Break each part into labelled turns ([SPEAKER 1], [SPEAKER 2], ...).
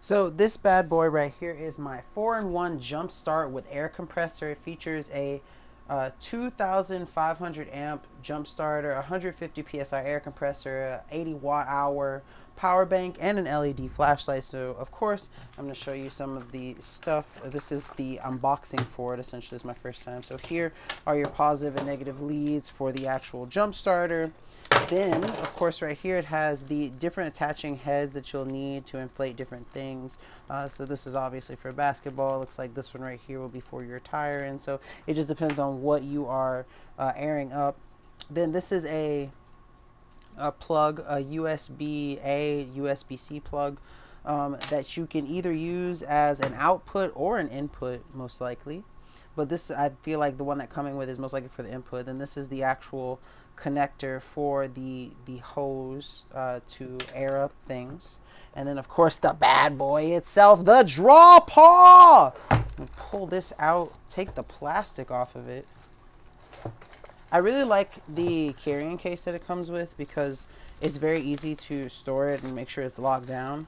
[SPEAKER 1] So this bad boy right here is my 4-in-1 jump start with air compressor. It features a 2,500 amp jump starter, 150 psi air compressor, 80 watt hour power bank, and an LED flashlight. So of course I'm going to show you some of the stuff. This is the unboxing for it. Essentially, this is my first time. So here are your positive and negative leads for the actual jump starter. Then, of course, right here it has the different attaching heads that you'll need to inflate different things. So this is obviously for basketball. It looks like this one right here will be for your tire, and so it just depends on what you are airing up. Then this is a plug, a USB-A, USB-C plug that you can either use as an output or an input, most likely. But this, I feel like the one that coming with is most likely for the input. Then this is the actual connector for the hose to air up things. And then of course the bad boy itself, the DRAWPAW. Pull this out, take the plastic off of it. I really like the carrying case that it comes with because it's very easy to store it and make sure it's locked down.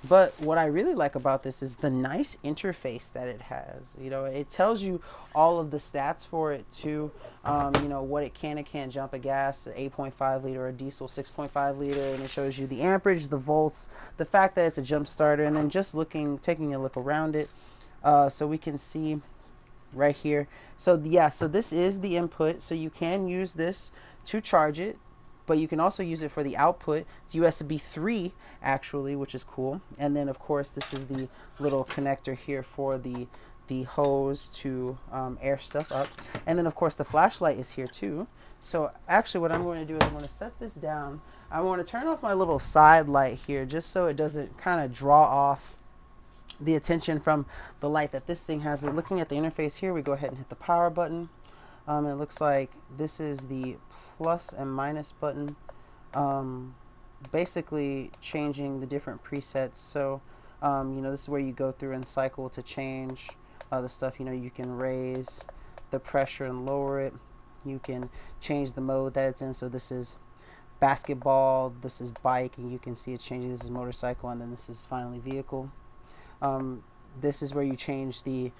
[SPEAKER 1] But what I really like about this is the nice interface that it has. You know, it tells you all of the stats for it too. You know, what it can and can't jump, a gas, 8.5 liter, or a diesel 6.5 liter, and it shows you the amperage, the volts, the fact that it's a jump starter, and then just taking a look around it, so we can see right here. So yeah, so this is the input, so you can use this to charge it, but you can also use it for the output. It's USB 3 actually, which is cool. And then of course this is the little connector here for the hose to air stuff up. And then of course the flashlight is here too. So actually what I'm going to do is I'm going to set this down. I want to turn off my little side light here just so it doesn't kind of draw off the attention from the light that this thing has. But looking at the interface here, we go ahead and hit the power button. It looks like this is the plus and minus button, basically changing the different presets. So you know, this is where you go through and cycle to change the stuff. You know, you can raise the pressure and lower it. You can change the mode that it's in. So this is basketball, this is bike, and you can see it's changing. This is motorcycle, and then this is finally vehicle. This is where you change the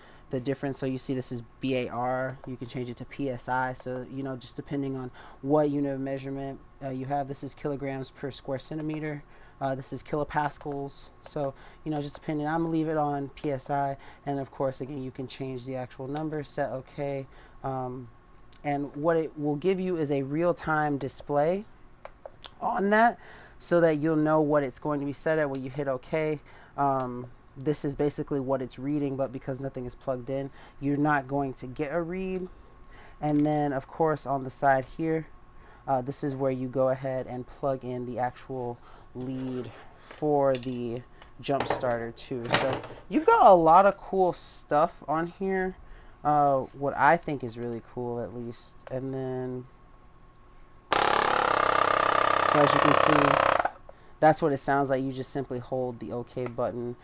[SPEAKER 1] difference. So you see this is BAR. You can change it to PSI. So, you know, just depending on what unit of measurement you have. This is kilograms per square centimeter. This is kilopascals. So, you know, just depending. I'm going to leave it on PSI. And of course, again, you can change the actual number, set OK. And what it will give you is a real-time display on that so that you'll know what it's going to be set at when you hit OK. This is basically what it's reading, but because nothing is plugged in, you're not going to get a read. And then of course on the side here, this is where you go ahead and plug in the actual lead for the jump starter too. So you've got a lot of cool stuff on here, what I think is really cool at least. And then, so as you can see, that's what it sounds like. You just simply hold the OK button.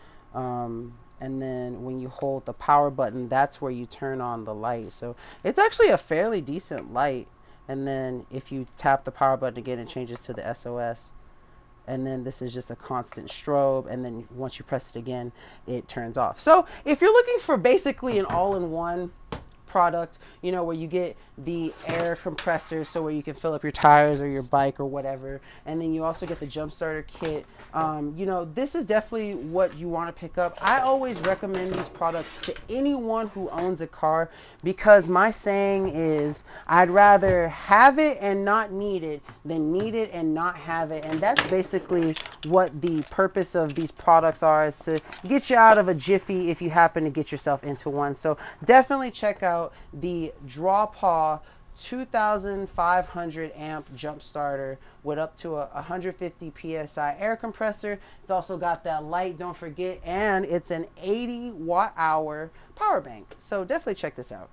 [SPEAKER 1] And then when you hold the power button, that's where you turn on the light. So it's actually a fairly decent light. And then if you tap the power button again, it changes to the SOS. And then this is just a constant strobe. And then once you press it again, it turns off. So if you're looking for basically an all-in-one product, you know, where you get the air compressor, so where you can fill up your tires or your bike or whatever, and then you also get the jump starter kit, you know, this is definitely what you want to pick up. I always recommend these products to anyone who owns a car, because my saying is I'd rather have it and not need it than need it and not have it. And that's basically what the purpose of these products are, is to get you out of a jiffy if you happen to get yourself into one. So definitely check out the DRAWPAW 2,500 amp jump starter with up to a 150 psi air compressor. It's also got that light, don't forget, and it's an 80 watt hour power bank. So definitely check this out.